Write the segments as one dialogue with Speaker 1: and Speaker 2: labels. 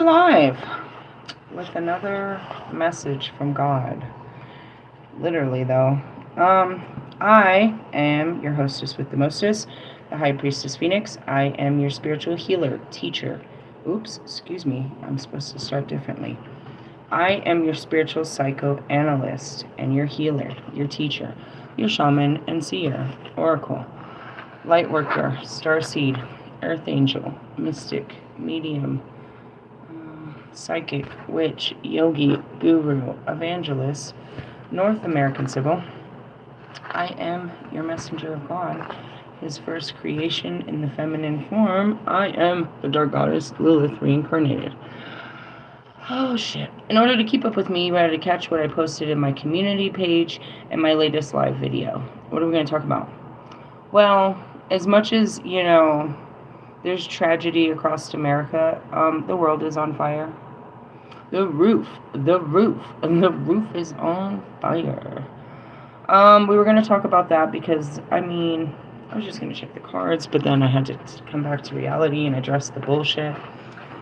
Speaker 1: Live with another message from God. Literally, though. I am your hostess with the mostest, the High Priestess Phoenix. I am your spiritual healer, teacher. Oops, excuse me. I'm supposed to start differently. I am your spiritual psychoanalyst and your healer, your teacher, your shaman and seer, oracle, light worker, starseed, earth angel, mystic, medium, psychic, witch, yogi, guru, evangelist, North American Sybil. I am your messenger of God, his first creation in the feminine form. I am the dark goddess Lilith reincarnated. Oh shit. In order to keep up with me, you had to catch what I posted in my community page and my latest live video. What are we going to talk about? Well, as much as, there's tragedy across America, the world is on fire. The roof is on fire. We were going to talk about that because, I was just going to check the cards, but then I had to come back to reality and address the bullshit.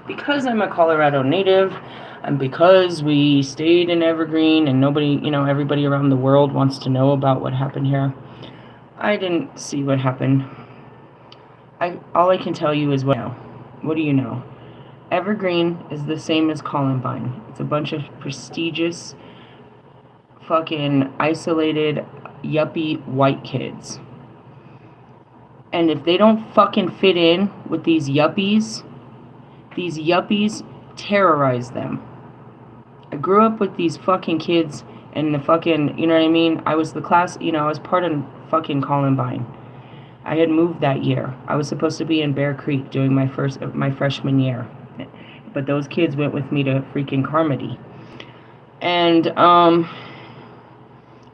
Speaker 1: Because I'm a Colorado native, and because we stayed in Evergreen, and nobody, everybody around the world wants to know about what happened here, I didn't see what happened. All I can tell you is what I know. What do you know? Evergreen is the same as Columbine. It's a bunch of prestigious, fucking isolated, yuppie white kids. And if they don't fucking fit in with these yuppies terrorize them. I grew up with these fucking kids and the fucking, you know what I mean? I was the class, I was part of fucking Columbine. I had moved that year. I was supposed to be in Bear Creek doing my freshman year. But those kids went with me to freaking Carmody. And,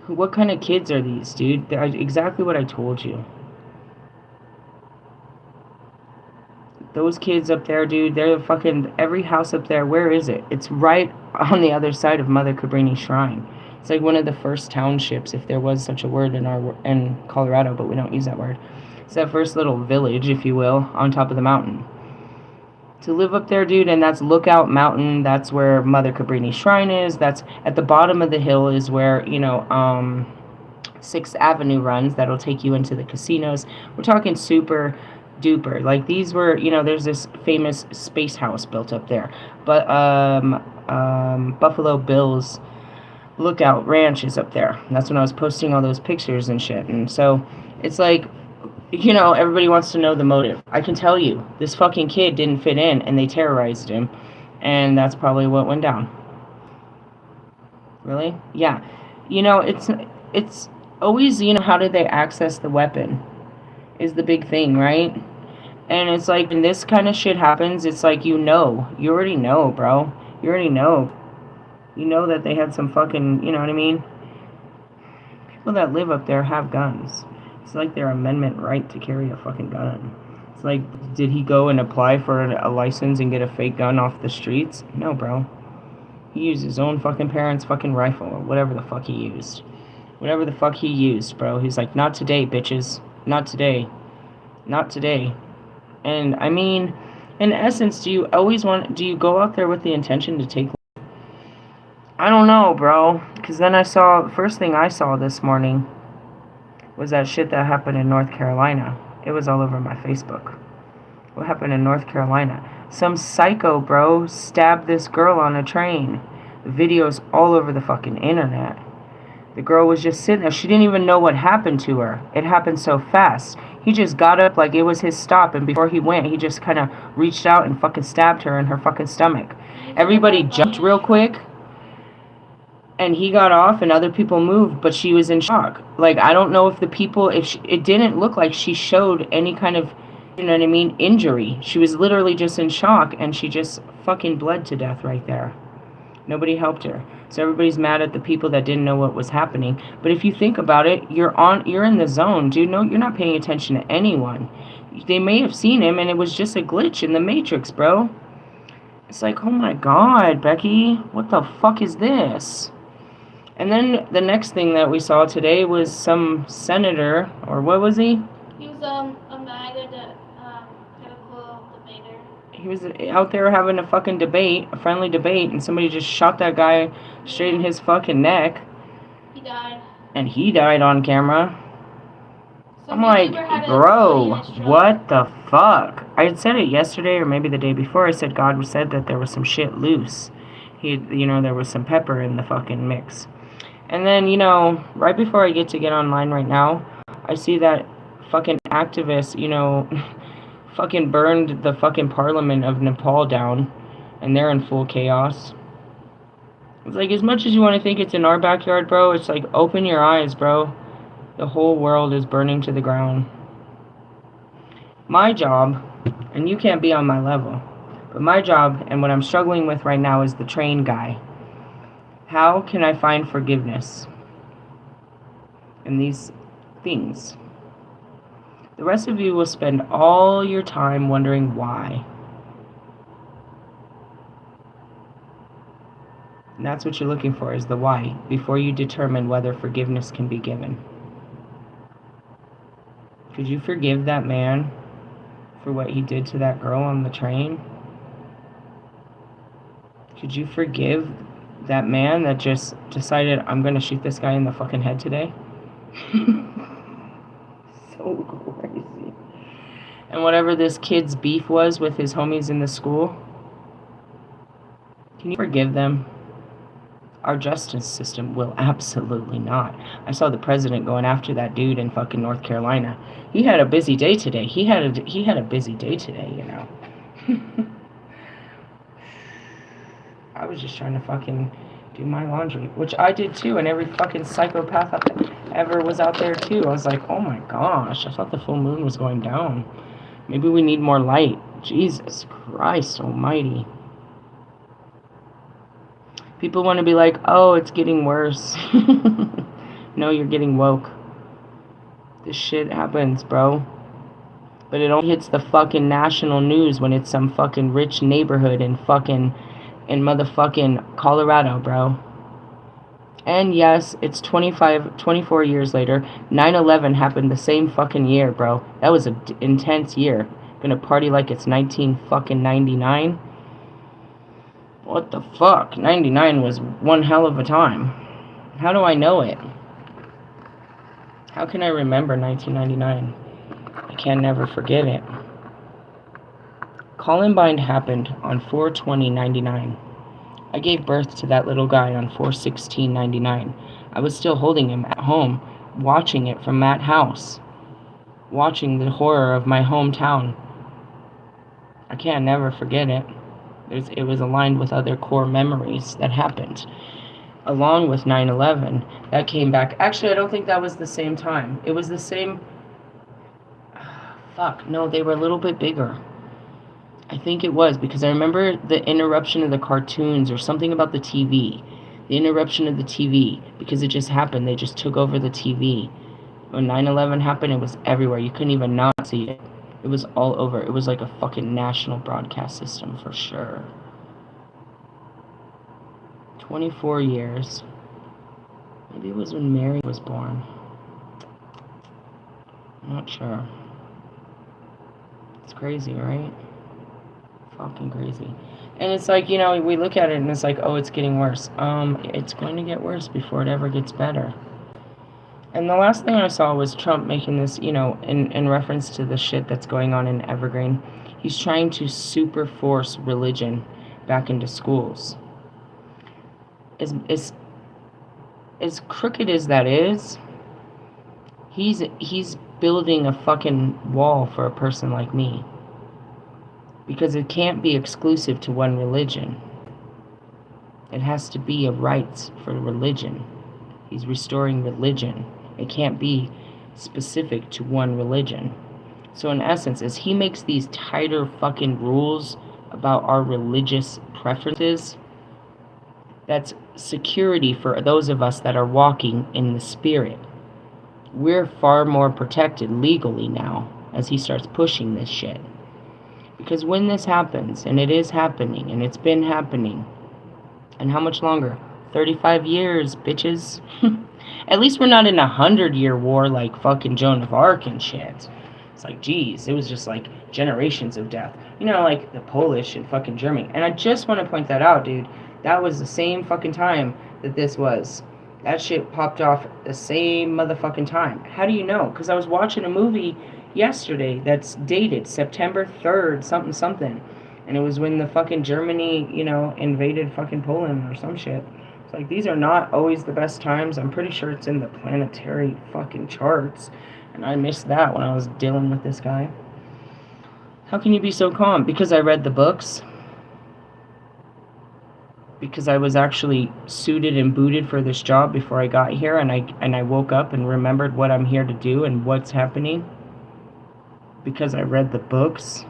Speaker 1: what kind of kids are these, dude? They're exactly what I told you. Those kids up there, dude, they're fucking, every house up there, where is it? It's right on the other side of Mother Cabrini Shrine. It's like one of the first townships, if there was such a word in Colorado, but we don't use that word. It's that first little village, if you will, on top of the mountain. To live up there, dude, and that's Lookout Mountain. That's where Mother Cabrini Shrine is. That's at the bottom of the hill is where, 6th Avenue runs. That'll take you into the casinos. We're talking super duper. Like, these were, there's this famous space house built up there. But, Buffalo Bill's Lookout Ranch is up there. And that's when I was posting all those pictures and shit. And so, it's like, everybody wants to know the motive. I can tell you, this fucking kid didn't fit in, and they terrorized him, and that's probably what went down. Really? Yeah. It's always, how did they access the weapon is the big thing, right? And it's like, when this kind of shit happens, it's like, you already know, bro. You already know. You know that they had some fucking, you know what I mean? People that live up there have guns. It's like their amendment right to carry a fucking gun. It's like, did he go and apply for a license and get a fake gun off the streets? No, bro. He used his own fucking parents' fucking rifle, or whatever the fuck he used. Whatever the fuck he used, bro. He's like, not today, bitches. Not today. Not today. And, in essence, do you go out there with the intention to take life? I don't know, bro. Because then first thing I saw this morning was that shit that happened in North Carolina. It was all over my Facebook. What happened in North Carolina? Some psycho, bro, stabbed this girl on a train. The video's all over the fucking internet. The girl was just sitting there. She didn't even know what happened to her. It happened so fast. He just got up like it was his stop, and before he went, he just kind of reached out and fucking stabbed her in her fucking stomach. Everybody jumped real quick. And he got off and other people moved, but she was in shock. Like, I don't know if it didn't look like she showed any kind of, injury. She was literally just in shock, and she just fucking bled to death right there. Nobody helped her. So everybody's mad at the people that didn't know what was happening. But if you think about it, you're in the zone, dude. No, you're not paying attention to anyone. They may have seen him, and it was just a glitch in the Matrix, bro. It's like, oh my God, Becky, what the fuck is this? And then the next thing that we saw today was some senator, or what was he?
Speaker 2: He was a MAGA political debater.
Speaker 1: He was out there having a fucking debate, a friendly debate, and somebody just shot that guy straight in his fucking neck.
Speaker 2: He died.
Speaker 1: And he died on camera. I'm like, bro, what the fuck? I had said it yesterday or maybe the day before. I said God said that there was some shit loose. There was some pepper in the fucking mix. And then, right before I get online right now, I see that fucking activist, fucking burned the fucking parliament of Nepal down. And they're in full chaos. It's like, as much as you want to think it's in our backyard, bro, it's like, open your eyes, bro. The whole world is burning to the ground. My job, and you can't be on my level, but my job and what I'm struggling with right now is the train guy. How can I find forgiveness in these things? The rest of you will spend all your time wondering why. And that's what you're looking for, is the why, before you determine whether forgiveness can be given. Could you forgive that man for what he did to that girl on the train? Could you forgive that man that just decided, I'm going to shoot this guy in the fucking head today? So crazy. And whatever this kid's beef was with his homies in the school, can you forgive them? Our justice system will absolutely not. I saw the president going after that dude in fucking North Carolina. He had a busy day today. He had a busy day today, I was just trying to fucking do my laundry, which I did too, and every fucking psychopath ever was out there too. I was like, oh my gosh, I thought the full moon was going down. Maybe we need more light. Jesus Christ almighty. People want to be like, oh, it's getting worse. No, you're getting woke. This shit happens, bro. But it only hits the fucking national news when it's some fucking rich neighborhood in motherfucking Colorado, bro. And yes, it's 24 years later. 9/11 happened the same fucking year, bro. That was an intense year. Gonna party like it's 1999. What the fuck? 99 was one hell of a time. How do I know it? How can I remember 1999? I can never forget it. Columbine happened on 4/20/99. I gave birth to that little guy on 4/16/99. I was still holding him at home, watching it from that house. Watching the horror of my hometown. I can never forget it. It was aligned with other core memories that happened. Along with 9/11, that came back. Actually, I don't think that was the same time. It was the same... Fuck, no, they were a little bit bigger. I think it was, because I remember the interruption of the cartoons or something about the TV. The interruption of the TV, because it just happened. They just took over the TV. When 9/11 happened, it was everywhere. You couldn't even not see it. It was all over. It was like a fucking national broadcast system for sure. 24 years. Maybe it was when Mary was born. I'm not sure. It's crazy, right? Fucking crazy. And it's like, we look at it and it's like, oh, it's getting worse. It's going to get worse before it ever gets better. And the last thing I saw was Trump making this, in reference to the shit that's going on in Evergreen. He's trying to super force religion back into schools. As crooked as that is, he's building a fucking wall for a person like me. Because it can't be exclusive to one religion. It has to be a right for religion. He's restoring religion. It can't be specific to one religion. So in essence, as he makes these tighter fucking rules about our religious preferences, that's security for those of us that are walking in the spirit. We're far more protected legally now as he starts pushing this shit. Because when this happens, and it is happening, and it's been happening, and how much longer? 35 years, bitches. At least we're not in a 100-year war like fucking Joan of Arc and shit. It's like, geez, it was just like generations of death. You know, like the Polish and fucking Germany. And I just want to point that out, dude. That was the same fucking time that this was. That shit popped off the same motherfucking time. How do you know? Because I was watching a movie yesterday that's dated September 3rd, something, something. And it was when the fucking Germany, you know, invaded fucking Poland or some shit. It's like, these are not always the best times. I'm pretty sure it's in the planetary fucking charts. And I missed that when I was dealing with this guy. How can you be so calm? Because I read the books. Because I was actually suited and booted for this job before I got here, and I woke up and remembered what I'm here to do and what's happening. Because I read the books.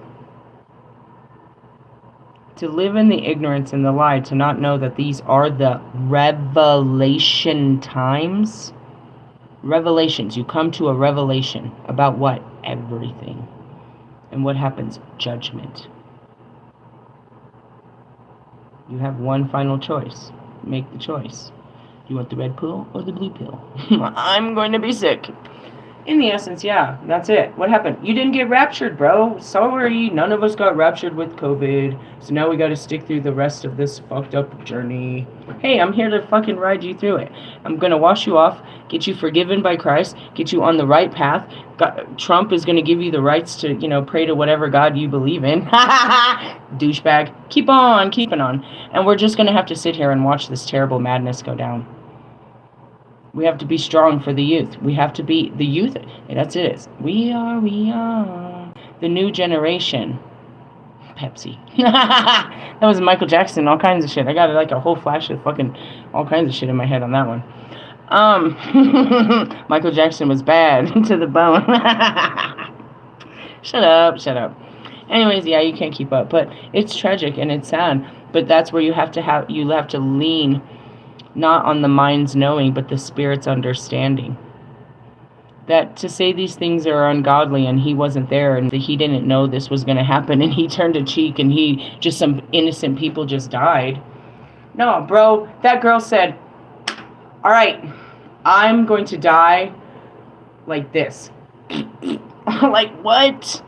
Speaker 1: To live in the ignorance and the lie, to not know that these are the revelation times. Revelations. You come to a revelation about what? Everything. And what happens? Judgment. You have one final choice. Make the choice. Do you want the red pill or the blue pill? I'm going to be sick. In the essence, yeah, that's it. What happened? You didn't get raptured, bro. Sorry, none of us got raptured with COVID. So now we got to stick through the rest of this fucked up journey. Hey, I'm here to fucking ride you through it. I'm going to wash you off, get you forgiven by Christ, get you on the right path. Trump is going to give you the rights to, you know, pray to whatever God you believe in. Douchebag. Keep on keeping on. And we're just going to have to sit here and watch this terrible madness go down. We have to be strong for the youth. We have to be the youth. That's it. We are the new generation. Pepsi. That was Michael Jackson, all kinds of shit. I got like a whole flash of fucking all kinds of shit in my head on that one. Michael Jackson was bad to the bone. Shut up. Anyways, yeah, you can't keep up, but it's tragic and it's sad. But that's where you have to lean not on the mind's knowing, but the spirit's understanding. That to say these things are ungodly and he wasn't there and he didn't know this was going to happen and he turned a cheek and some innocent people just died. No, bro, that girl said, all right, I'm going to die like this. Like, what?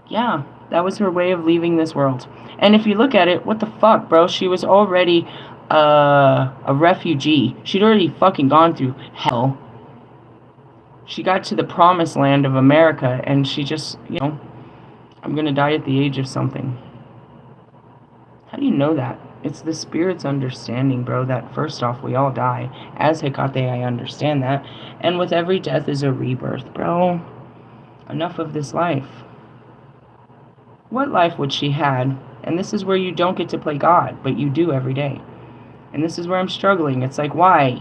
Speaker 1: Yeah, that was her way of leaving this world. And if you look at it, what the fuck, bro? She was already a refugee. She'd already fucking gone through hell. She got to the promised land of America and she just, you know, I'm gonna die at the age of something. How do you know that? It's the spirit's understanding, bro, that first off, we all die. As Hecate, I understand that. And with every death is a rebirth, bro. Enough of this life. What life would she had? And this is where you don't get to play God, but you do every day. And this is where I'm struggling. It's like, why?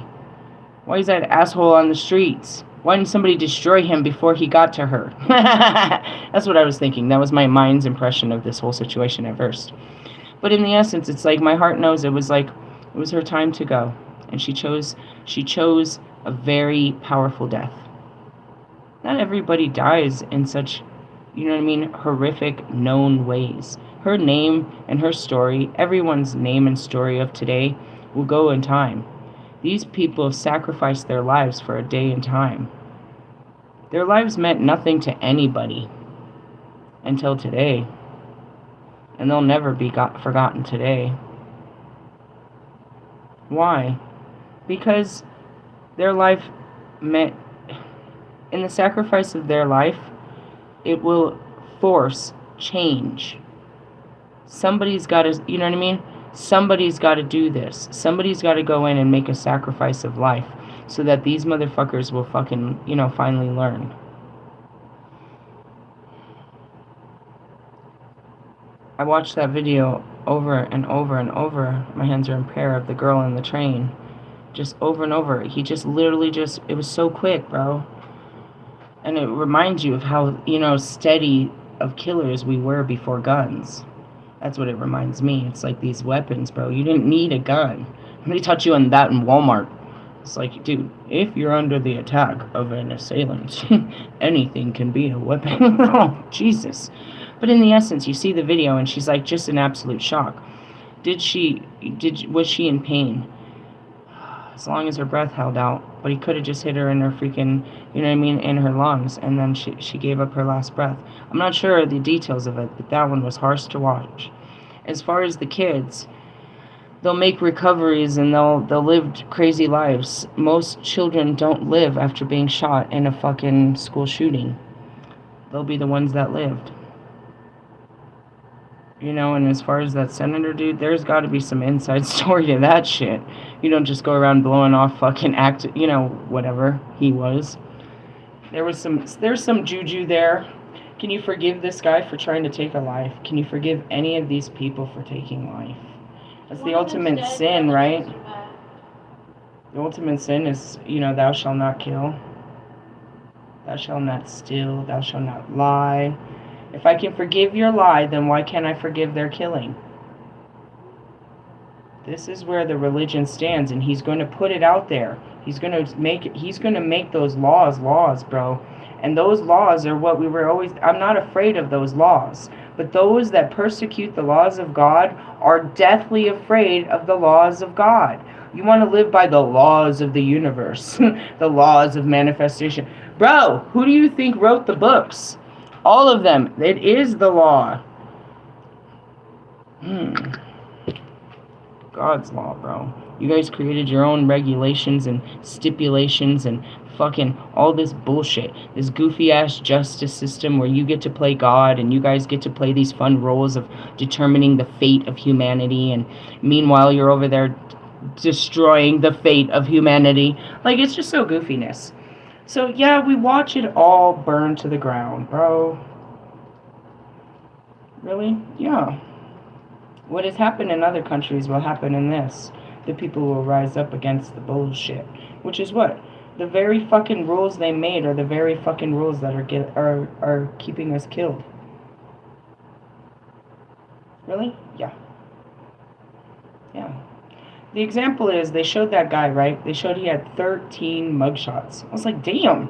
Speaker 1: Why is that asshole on the streets? Why didn't somebody destroy him before he got to her? That's what I was thinking. That was my mind's impression of this whole situation at first. But in the essence, it's like my heart knows it was her time to go. And she chose a very powerful death. Not everybody dies in such, you know what I mean, horrific, known ways. Her name and her story, everyone's name and story of today will go in time. These people have sacrificed their lives for a day in time. Their lives meant nothing to anybody until today. And they'll never be forgotten today. Why? Because their life meant, in the sacrifice of their life, it will force change. Somebody's got to, you know what I mean? Somebody's got to do this. Somebody's got to go in and make a sacrifice of life so that these motherfuckers will fucking, you know, finally learn. I watched that video over and over and over. My hands are in prayer of the girl in the train. Just over and over. He just literally it was so quick, bro. And it reminds you of how, you know, steady of killers we were before guns. That's what it reminds me. It's like these weapons, bro. You didn't need a gun. They taught you on that in Walmart. It's like, dude, if you're under the attack of an assailant, anything can be a weapon. Oh, Jesus. But in the essence, you see the video and she's like just in absolute shock. Was she in pain? As long as her breath held out. But he could have just hit her in her freaking, you know what I mean, in her lungs. And then she gave up her last breath. I'm not sure the details of it, but that one was harsh to watch. As far as the kids, they'll make recoveries and they'll live crazy lives. Most children don't live after being shot in a fucking school shooting. They'll be the ones that lived. You know, and as far as that senator dude, there's got to be some inside story to that shit. You don't just go around blowing off fucking whatever he was. There's some juju there. Can you forgive this guy for trying to take a life? Can you forgive any of these people for taking life? That's the ultimate sin, right? The ultimate sin is, thou shalt not kill. Thou shalt not steal. Thou shalt not lie. If I can forgive your lie, then why can't I forgive their killing? This is where the religion stands, and he's going to put it out there. He's going to make those laws, bro. And those laws are what I'm not afraid of those laws. But those that persecute the laws of God are deathly afraid of the laws of God. You want to live by the laws of the universe, the laws of manifestation. Bro, who do you think wrote the books? All of them. It is the law. God's law, bro. You guys created your own regulations and stipulations and fucking all this bullshit. This goofy-ass justice system where you get to play God and you guys get to play these fun roles of determining the fate of humanity, and meanwhile you're over there destroying the fate of humanity. Like, it's just so goofiness. So, yeah, we watch it all burn to the ground, bro. Really? Yeah. What has happened in other countries will happen in this. The people will rise up against the bullshit. Which is what? The very fucking rules they made are the very fucking rules that are keeping us killed. Really? Yeah. Yeah. The example is, they showed that guy, right? They showed he had 13 mugshots. I was like, damn.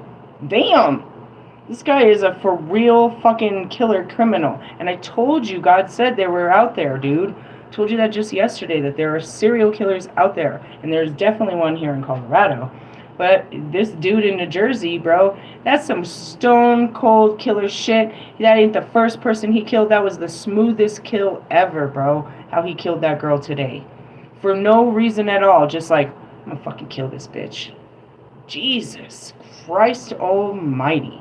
Speaker 1: This guy is a for real fucking killer criminal. And I told you, God said they were out there, dude. I told you that just yesterday, that there are serial killers out there. And there's definitely one here in Colorado. But this dude in New Jersey, bro, that's some stone cold killer shit. That ain't the first person he killed. That was the smoothest kill ever, bro. How he killed that girl today. For no reason at all. Just like, I'm gonna fucking kill this bitch. Jesus Christ almighty.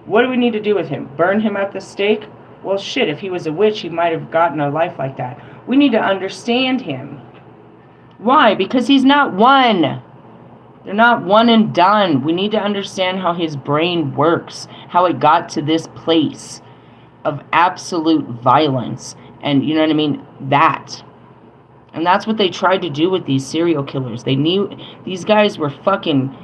Speaker 1: What do we need to do with him? Burn him at the stake? Well, shit, if he was a witch, he might have gotten a life like that. We need to understand him. Why? Because he's not one. They're not one and done. We need to understand how his brain works, how it got to this place of absolute violence. And, you know what I mean? That. And that's what they tried to do with these serial killers. They knew these guys were fucking...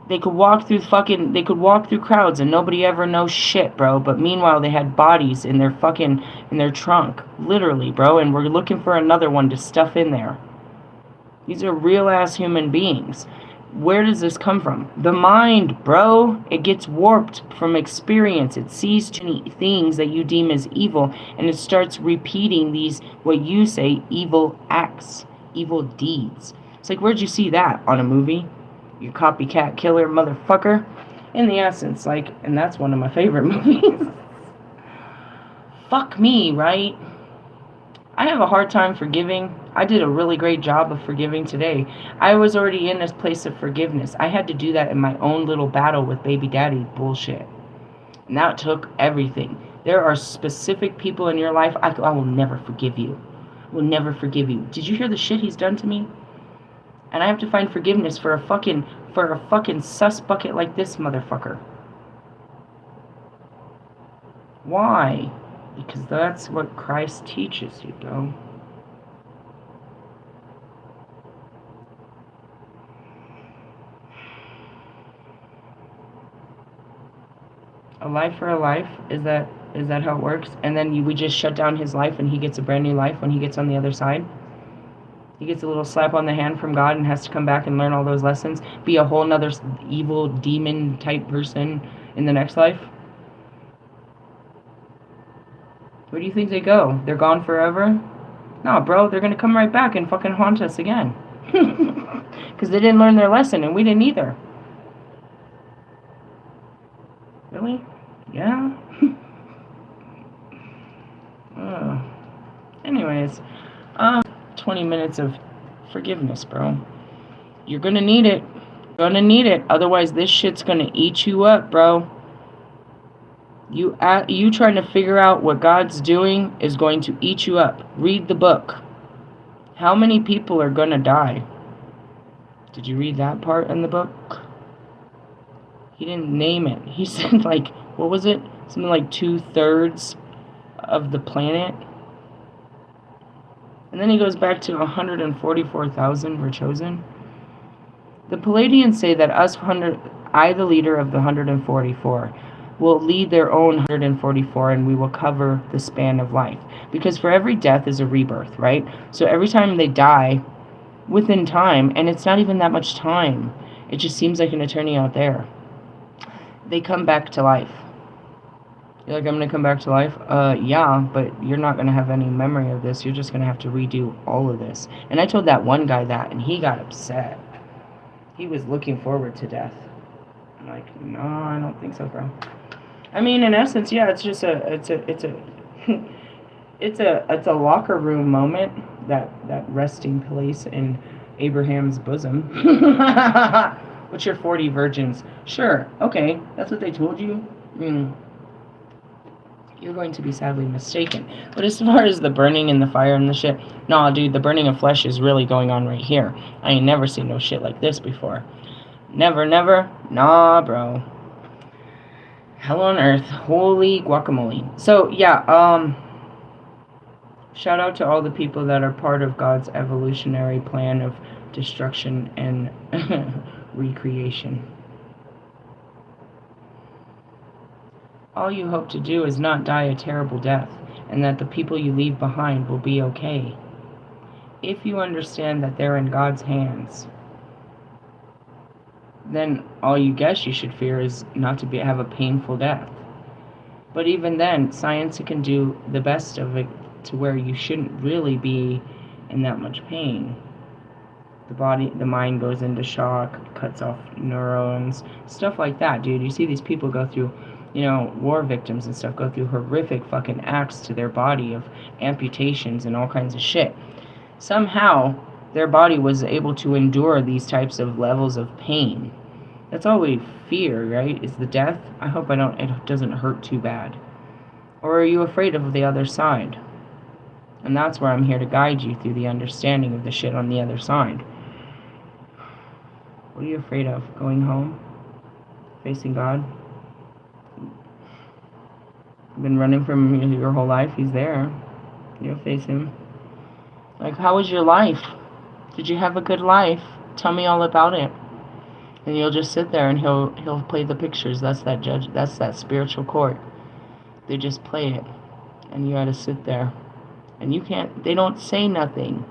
Speaker 1: They could walk through crowds and nobody ever knows shit, bro. But meanwhile, they had bodies in their trunk. Literally, bro. And we're looking for another one to stuff in there. These are real-ass human beings. Where does this come from? The mind, bro. It gets warped from experience. It sees too many things that you deem as evil, and it starts repeating these, what you say, evil acts, evil deeds. It's like, where'd you see that? On a movie? You copycat killer motherfucker? In the essence, like, and that's one of my favorite movies. Fuck me, right? I have a hard time forgiving. I did a really great job of forgiving today. I was already in this place of forgiveness. I had to do that in my own little battle with baby daddy bullshit. And that took everything. There are specific people in your life, I will never forgive you. I will never forgive you. Did you hear the shit he's done to me? And I have to find forgiveness for a fucking sus bucket like this motherfucker. Why? Because that's what Christ teaches you, bro. A life for a life? Is that how it works? And then we just shut down his life and he gets a brand new life when he gets on the other side? He gets a little slap on the hand from God and has to come back and learn all those lessons? Be a whole nother evil demon type person in the next life? Where do you think they go? They're gone forever? No, bro, they're gonna come right back and fucking haunt us again. Because they didn't learn their lesson, and we didn't either. Really? Yeah? Anyways, 20 minutes of forgiveness, bro. You're gonna need it. You're gonna need it. Otherwise, this shit's gonna eat you up, bro. You trying to figure out what God's doing is going to eat you up. Read the book. How many people are gonna die? Did you read that part in the book? He didn't name it. He said, like, what was it? Something like 2/3 of the planet. And then he goes back to 144,000 were chosen. The Palladians say that I, the leader of the 144, will lead their own 144, and we will cover the span of life. Because for every death is a rebirth, right? So every time they die, within time, and it's not even that much time, it just seems like an eternity out there, they come back to life. You're like, I'm going to come back to life? Yeah, but you're not going to have any memory of this. You're just going to have to redo all of this. And I told that one guy that, and he got upset. He was looking forward to death. I'm like, no, I don't think so, bro. I mean, in essence, yeah, it's just it's a locker room moment, that resting place in Abraham's bosom. What's your 40 virgins? Sure, okay, that's what they told you. You're going to be sadly mistaken. But as far as the burning and the fire and the shit, nah, dude, the burning of flesh is really going on right here. I ain't never seen no shit like this before. Never, never. Nah, bro. Hell on earth. Holy guacamole. So, yeah, shout out to all the people that are part of God's evolutionary plan of destruction and recreation. All you hope to do is not die a terrible death, and that the people you leave behind will be okay. If you understand that they're in God's hands, then all you guess you should fear is not to have a painful death. But even then, science can do the best of it to where you shouldn't really be in that much pain. The mind goes into shock, cuts off neurons, stuff like that, dude. You see these people go through, war victims and stuff go through horrific fucking acts to their body of amputations and all kinds of shit. Somehow, their body was able to endure these types of levels of pain. That's all we fear, right? Is the death. I hope it doesn't hurt too bad. Or are you afraid of the other side? And that's where I'm here to guide you through the understanding of the shit on the other side. What are you afraid of? Going home? Facing God? You've been running from him your whole life. He's there. You'll face him. Like, how was your life? Did you have a good life? Tell me all about it. And you'll just sit there and he'll play the pictures. That's that judge. That's that spiritual court. They just play it. And you gotta sit there. And you can't, they don't say nothing.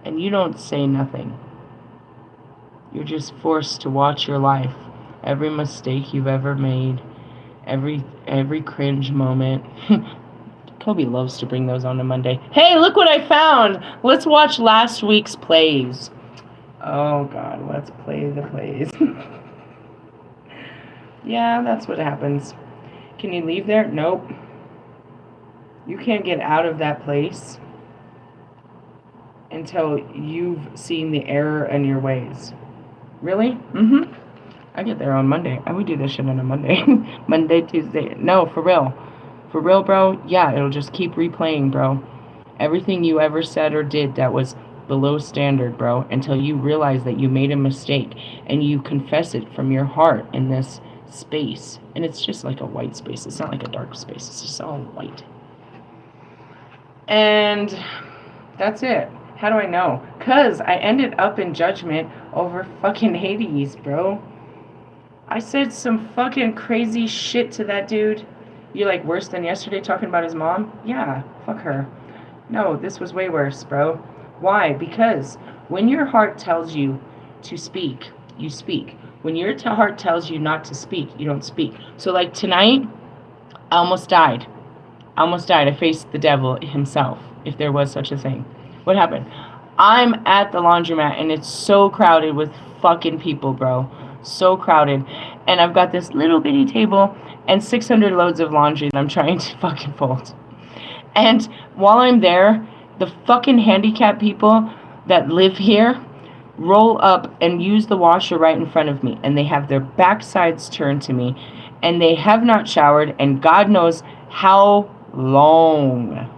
Speaker 1: And you don't say nothing. You're just forced to watch your life. Every mistake you've ever made. Every cringe moment. Kobe loves to bring those on a Monday. Hey, look what I found! Let's watch last week's plays. Oh, God, let's play the plays. Yeah, that's what happens. Can you leave there? Nope. You can't get out of that place until you've seen the error in your ways. Really? Mm-hmm. I get there on Monday. I would do this shit on a Monday. Monday, Tuesday. No, for real. For real, bro. Yeah, it'll just keep replaying, bro. Everything you ever said or did that was below standard, bro, until you realize that you made a mistake and you confess it from your heart in this space. And it's just like a white space. It's not like a dark space. It's just all white. And that's it. How do I know? Because I ended up in judgment over fucking Hades, bro. I said some fucking crazy shit to that dude. You're like, worse than yesterday talking about his mom? Yeah, fuck her. No, this was way worse, bro. Why? Because when your heart tells you to speak, you speak. When your heart tells you not to speak, you don't speak. So like tonight, I almost died. I faced the devil himself, if there was such a thing. What happened? I'm at the laundromat and it's so crowded with fucking people, bro. So crowded. And I've got this little bitty table and 600 loads of laundry that I'm trying to fucking fold. And while I'm there, the fucking handicapped people that live here roll up and use the washer right in front of me. And they have their backsides turned to me. And they have not showered. And God knows how long.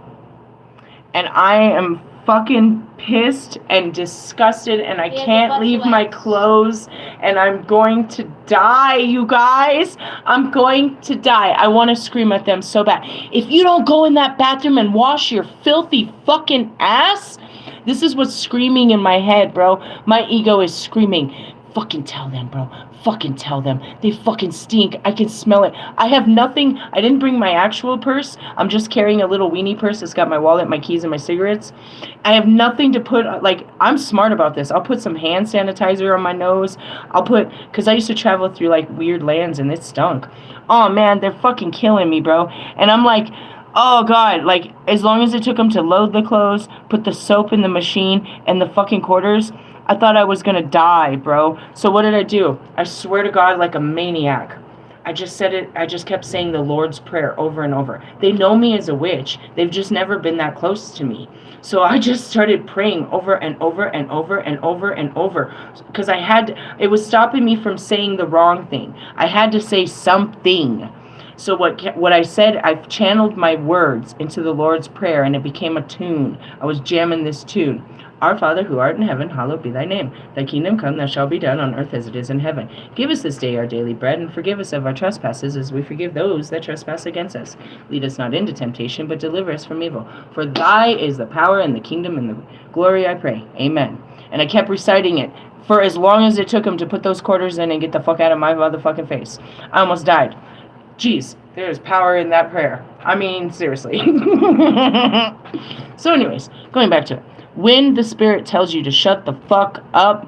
Speaker 1: And I am fucking pissed and disgusted, and I can't leave my clothes, and I'm going to die, you guys. I'm going to die. I want to scream at them so bad. If you don't go in that bathroom and wash your filthy fucking ass, this is what's screaming in my head, bro. My ego is screaming. Fucking tell them, bro. Fucking tell them. They fucking stink. I can smell it. I have nothing. I didn't bring my actual purse. I'm just carrying a little weenie purse that's got my wallet, my keys, and my cigarettes. I have nothing to put, like, I'm smart about this. I'll put some hand sanitizer on my nose. I'll put, because I used to travel through, like, weird lands, and it stunk. Oh, man, they're fucking killing me, bro. And I'm like, oh, God, like, as long as it took them to load the clothes, put the soap in the machine, and the fucking quarters, I thought I was gonna die, bro. So what did I do? I swear to God, like a maniac. I just said it. I just kept saying the Lord's Prayer over and over. They know me as a witch. They've just never been that close to me. So I just started praying over and over and over and over and over. Because it was stopping me from saying the wrong thing. I had to say something. So what I said, I've channeled my words into the Lord's Prayer, and it became a tune. I was jamming this tune. Our Father, who art in heaven, hallowed be thy name. Thy kingdom come, thy shall be done on earth as it is in heaven. Give us this day our daily bread, and forgive us of our trespasses, as we forgive those that trespass against us. Lead us not into temptation, but deliver us from evil. For thy is the power and the kingdom and the glory, I pray. Amen. And I kept reciting it for as long as it took him to put those quarters in and get the fuck out of my motherfucking face. I almost died. Jeez, there's power in that prayer. I mean, seriously. So anyways, going back to it. When the Spirit tells you to shut the fuck up,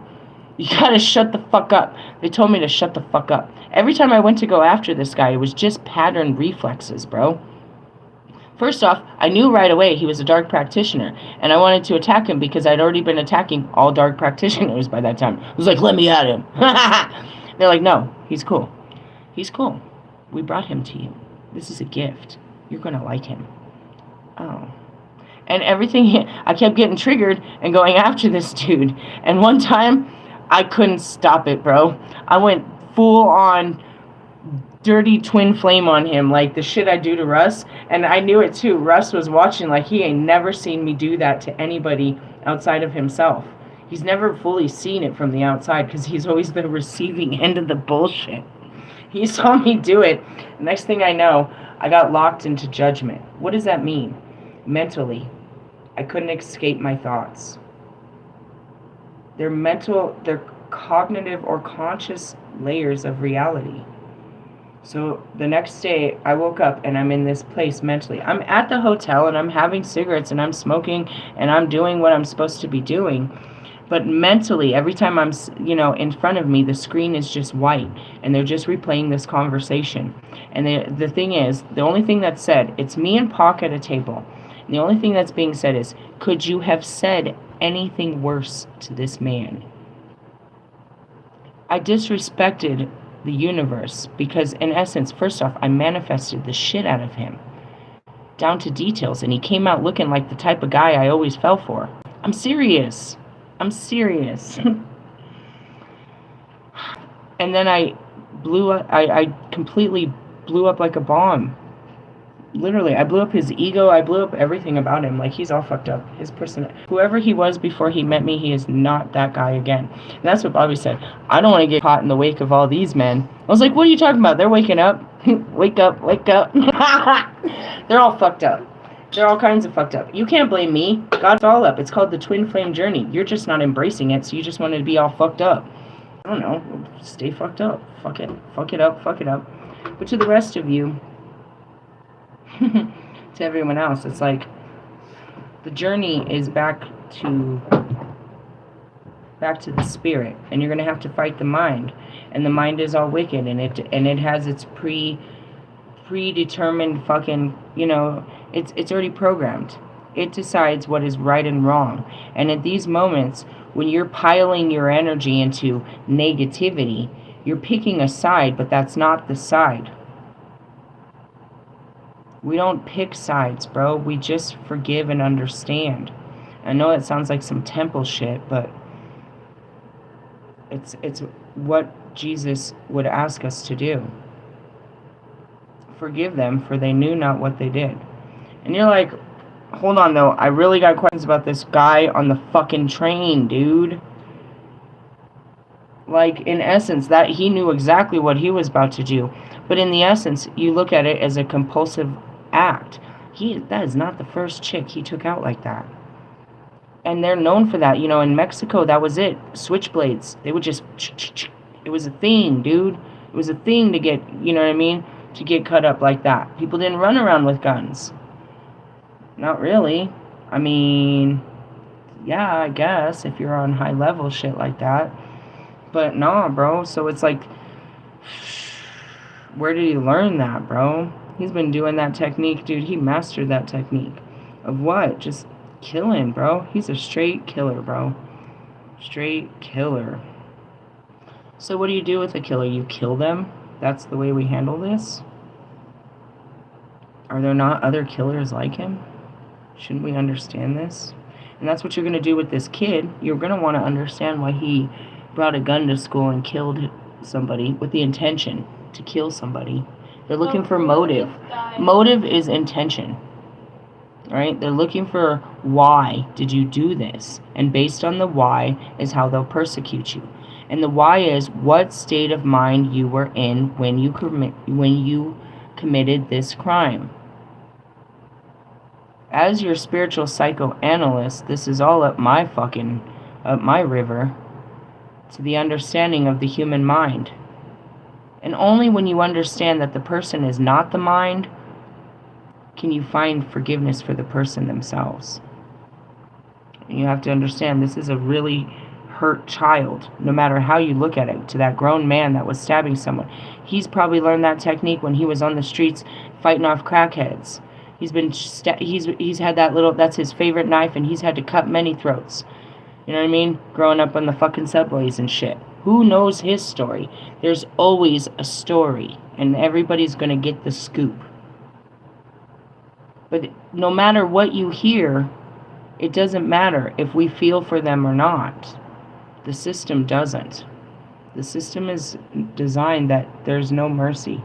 Speaker 1: you gotta shut the fuck up. They told me to shut the fuck up. Every time I went to go after this guy, it was just pattern reflexes, bro. First off, I knew right away he was a dark practitioner, and I wanted to attack him because I'd already been attacking all dark practitioners by that time. I was like, let me at him. They're like, no, he's cool. He's cool. We brought him to you. This is a gift. You're gonna like him. Oh. And everything, I kept getting triggered and going after this dude. And one time, I couldn't stop it, bro. I went full on dirty twin flame on him, like the shit I do to Russ. And I knew it too. Russ was watching, like he ain't never seen me do that to anybody outside of himself. He's never fully seen it from the outside because he's always the receiving end of the bullshit. He saw me do it. Next thing I know, I got locked into judgment. What does that mean? Mentally, I couldn't escape my thoughts. They're cognitive or conscious layers of reality. So the next day, I woke up and I'm in this place mentally. I'm at the hotel and I'm having cigarettes and I'm smoking and I'm doing what I'm supposed to be doing. But mentally, every time I'm, in front of me, the screen is just white and they're just replaying this conversation. And the thing is, the only thing that's said, it's me and Pac at a table. And the only thing that's being said is, could you have said anything worse to this man? I disrespected the universe because, in essence, first off, I manifested the shit out of him. Down to details. And he came out looking like the type of guy I always fell for. I'm serious. I'm serious. And then I blew up. I completely blew up like a bomb. Literally, I blew up his ego. I blew up everything about him. Like, he's all fucked up. His person, whoever he was before he met me, he is not that guy again. And that's what Bobby said. I don't want to get caught in the wake of all these men. I was like, what are you talking about? They're waking up. Wake up, wake up. They're all fucked up. They're all kinds of fucked up. You can't blame me. God's all up. It's called the twin flame journey. You're just not embracing it, so you just wanted to be all fucked up. I don't know. Stay fucked up. Fuck it. Fuck it up. Fuck it up. But to the rest of you, to everyone else, it's like the journey is back to the spirit, and you're gonna have to fight the mind, and the mind is all wicked, and it has its predetermined fucking, it's already programmed. It decides what is right and wrong. And at these moments, when you're piling your energy into negativity, you're picking a side, but that's not the side. We don't pick sides, bro. We just forgive and understand. I know it sounds like some temple shit, but it's what Jesus would ask us to do. Forgive them, for they knew not what they did. And you're like, hold on though, I really got questions about this guy on the fucking train, dude. Like, in essence, that he knew exactly what he was about to do. But in the essence, you look at it as a compulsive act. That is not the first chick he took out like that. And they're known for that. You know, in Mexico, that was it. Switchblades. They would just... It was a thing, dude. It was a thing to get, you know what I mean? To get cut up like that. People didn't run around with guns. Not really. I mean, yeah, I guess, if you're on high level shit like that. But nah, bro. So it's like, where did he learn that, bro? He's been doing that technique, dude. He mastered that technique. Of what? Just killing, bro. He's a straight killer, bro. Straight killer. So what do you do with a killer? You kill them? That's the way we handle this? Are there not other killers like him? Shouldn't we understand this? And that's what you're going to do with this kid. You're going to want to understand why he brought a gun to school and killed somebody with the intention to kill somebody. They're looking for motive. Motive is intention. Right? They're looking for why did you do this? And based on the why is how they'll persecute you. And the why is what state of mind you were in when you committed this crime. As your spiritual psychoanalyst, this is all up my river, to the understanding of the human mind. And only when you understand that the person is not the mind can you find forgiveness for the person themselves. And you have to understand this is a really hurt child, no matter how you look at it, to that grown man that was stabbing someone. He's probably learned that technique when he was on the streets fighting off crackheads. He's had that little, that's his favorite knife, and he's had to cut many throats. You know what I mean? Growing up on the fucking subways and shit. Who knows his story? There's always a story, and everybody's gonna get the scoop. But no matter what you hear, it doesn't matter if we feel for them or not. The system doesn't. The system is designed that there's no mercy.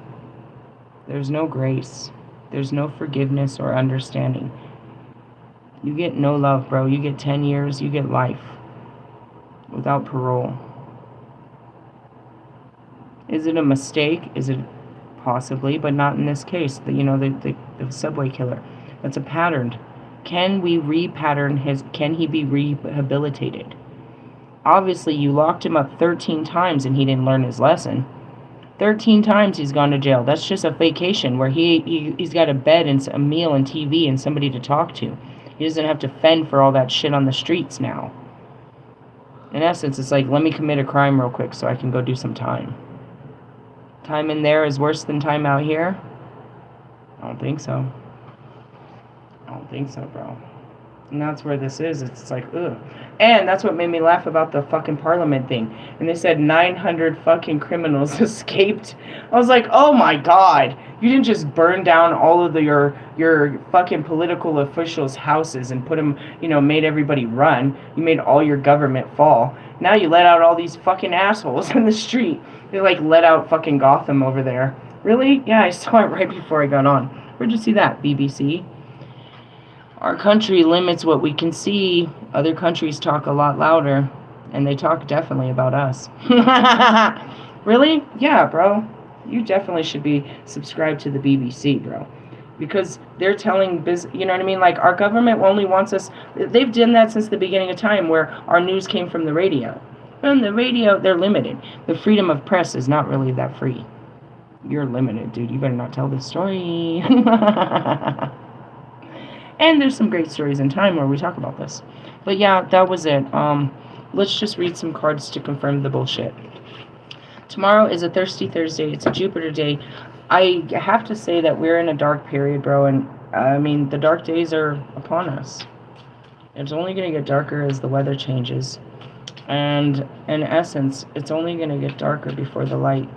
Speaker 1: There's no grace. There's no forgiveness or understanding. You get no love, bro. You get 10 years, you get life. Without parole. Is it a mistake? Is it possibly, but not in this case. The subway killer. That's a pattern. Can we repattern can he be rehabilitated? Obviously, you locked him up 13 times and he didn't learn his lesson. 13 times he's gone to jail. That's just a vacation where he's got a bed and a meal and TV and somebody to talk to. He doesn't have to fend for all that shit on the streets now. In essence, it's like, let me commit a crime real quick so I can go do some time. Time in there is worse than time out here? I don't think so. I don't think so, bro. And that's where this is. It's like, ugh. And that's what made me laugh about the fucking parliament thing. And they said 900 fucking criminals escaped. I was like, oh my god. You didn't just burn down all of your fucking political officials' houses and put them, made everybody run. You made all your government fall. Now you let out all these fucking assholes in the street. They like let out fucking Gotham over there. Really? Yeah, I saw it right before I got on. Where'd you see that, BBC? Our country limits what we can see. Other countries talk a lot louder. And they talk definitely about us. Really? Yeah, bro. You definitely should be subscribed to the BBC, bro. Because they're telling you know what I mean? Like, our government only wants us... They've done that since the beginning of time, where our news came from the radio. From the radio, they're limited. The freedom of press is not really that free. You're limited, dude. You better not tell this story. And there's some great stories in time where we talk about this. But yeah, that was it. Let's just read some cards to confirm the bullshit. Tomorrow is a Thirsty Thursday. It's a Jupiter day. I have to say that we're in a dark period, bro, and I mean, the dark days are upon us. It's only going to get darker as the weather changes. And in essence, it's only going to get darker before the light,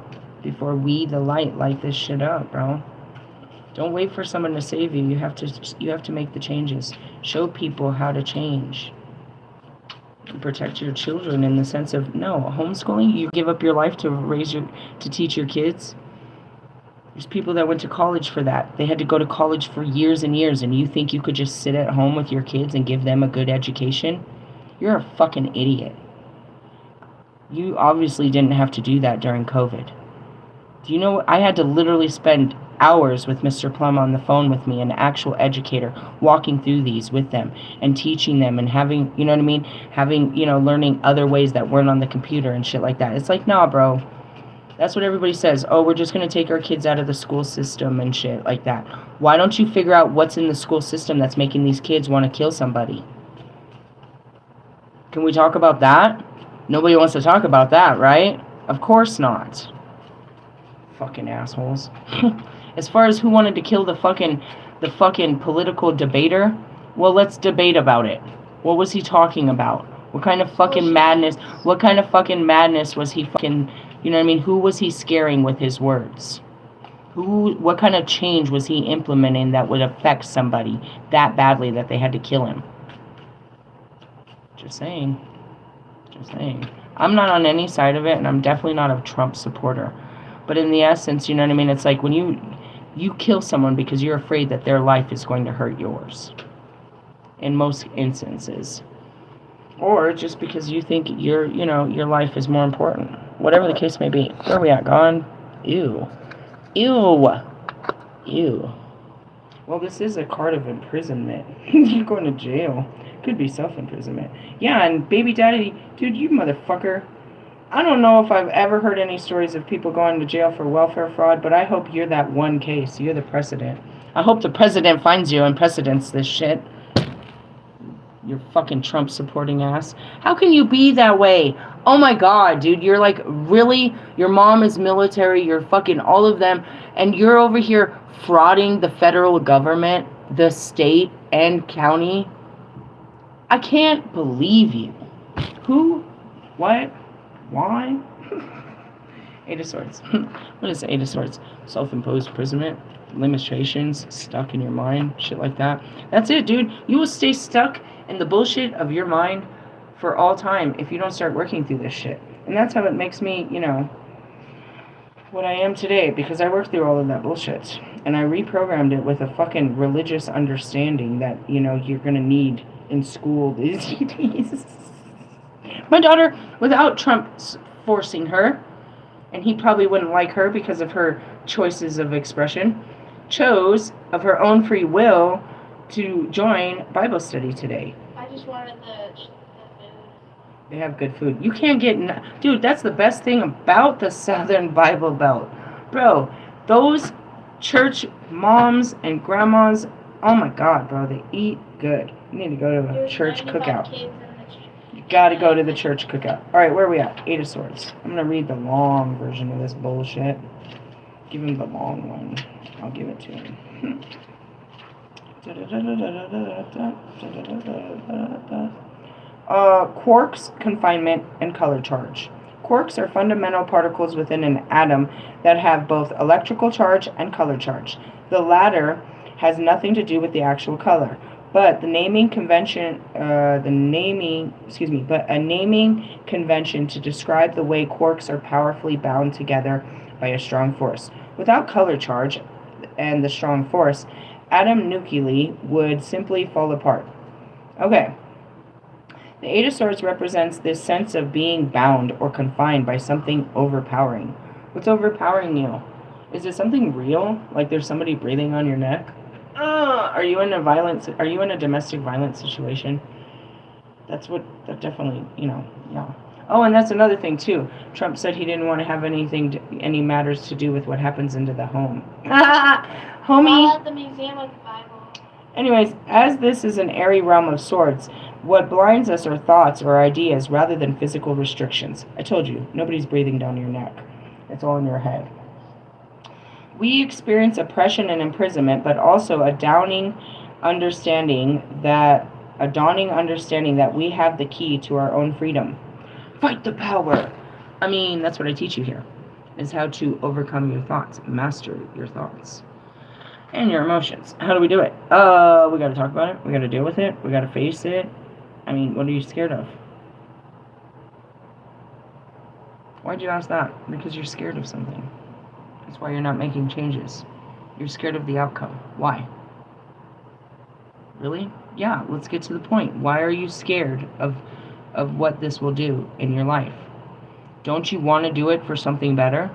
Speaker 1: before we, the light this shit up, bro. Don't wait for someone to save you. You have to make the changes. Show people how to change. Protect your children in the sense of, no, homeschooling, you give up your life to teach your kids. There's people that went to college for that. They had to go to college for years and years, and you think you could just sit at home with your kids and give them a good education? You're a fucking idiot. You obviously didn't have to do that during COVID. Do you know, I had to literally spend hours with Mr. Plum on the phone with me, an actual educator, walking through these with them and teaching them and having, you know what I mean? Having, learning other ways that weren't on the computer and shit like that. It's like, nah, bro. That's what everybody says. Oh, we're just going to take our kids out of the school system and shit like that. Why don't you figure out what's in the school system that's making these kids want to kill somebody? Can we talk about that? Nobody wants to talk about that, right? Of course not. Fucking assholes. As far as who wanted to kill the fucking political debater, well, let's debate about it. What was he talking about? What kind of fucking madness? What kind of fucking madness was he fucking, you know what I mean? Who was he scaring with his words? What kind of change was he implementing that would affect somebody that badly that they had to kill him? Just saying. Just saying. I'm not on any side of it, and I'm definitely not a Trump supporter. But in the essence, you know what I mean? It's like when you kill someone because you're afraid that their life is going to hurt yours. In most instances. Or just because you think your life is more important. Whatever the case may be. Where are we at? Gone? Ew. Ew. Ew. Well, this is a card of imprisonment. You're going to jail. Could be self-imprisonment. Yeah, and baby daddy, dude, you motherfucker. I don't know if I've ever heard any stories of people going to jail for welfare fraud, but I hope you're that one case. You're the precedent. I hope the president finds you and precedents this shit. Your fucking Trump supporting ass. How can you be that way? Oh my god, dude. You're like, really? Your mom is military. You're fucking all of them. And you're over here frauding the federal government, the state, and county. I can't believe you. Who? What? Why? Eight of Swords. What is the Eight of Swords? Self-imposed imprisonment, limitations, stuck in your mind, shit like that. That's it, dude. You will stay stuck in the bullshit of your mind for all time if you don't start working through this shit. And that's how it makes me, what I am today, because I worked through all of that bullshit. And I reprogrammed it with a fucking religious understanding that, you're gonna need in school these days. My daughter, without Trump forcing her, and he probably wouldn't like her because of her choices of expression, chose of her own free will to join Bible study today.
Speaker 2: I just wanted the food.
Speaker 1: They have good food. You can't get... Dude, that's the best thing about the Southern Bible Belt. Bro, those church moms and grandmas, oh my god, bro, they eat good. You need to go to a church cookout. Gotta go to the church cookout. Alright, where are we at? Eight of Swords. I'm gonna read the long version of this bullshit. Give him the long one. I'll give it to him. Quarks, confinement, and color charge. Quarks are fundamental particles within an atom that have both electrical charge and color charge. The latter has nothing to do with the actual color. But a naming convention to describe the way quarks are powerfully bound together by a strong force. Without color charge and the strong force, atom nuclei would simply fall apart. Okay. The Eight of Swords represents this sense of being bound or confined by something overpowering. What's overpowering you? Is it something real? Like there's somebody breathing on your neck? Are you in a domestic violence situation? That definitely, yeah. Oh, and that's another thing too. Trump said he didn't want to have any matters to do with what happens into the home. Homie.
Speaker 2: At the Museum of the Bible.
Speaker 1: Anyways, as this is an airy realm of swords, what blinds us are thoughts or ideas rather than physical restrictions. I told you, nobody's breathing down your neck. It's all in your head. We experience oppression and imprisonment, but also a dawning understanding that we have the key to our own freedom. Fight the power. I mean, that's what I teach you here, is how to overcome your thoughts, master your thoughts and your emotions. How do we do it? We got to talk about it. We got to deal with it. We got to face it. I mean, what are you scared of? Why'd you ask that? Because you're scared of something. That's why you're not making changes. You're scared of the outcome. Why? Really? Yeah, let's get to the point. Why are you scared of what this will do in your life? Don't you want to do it for something better?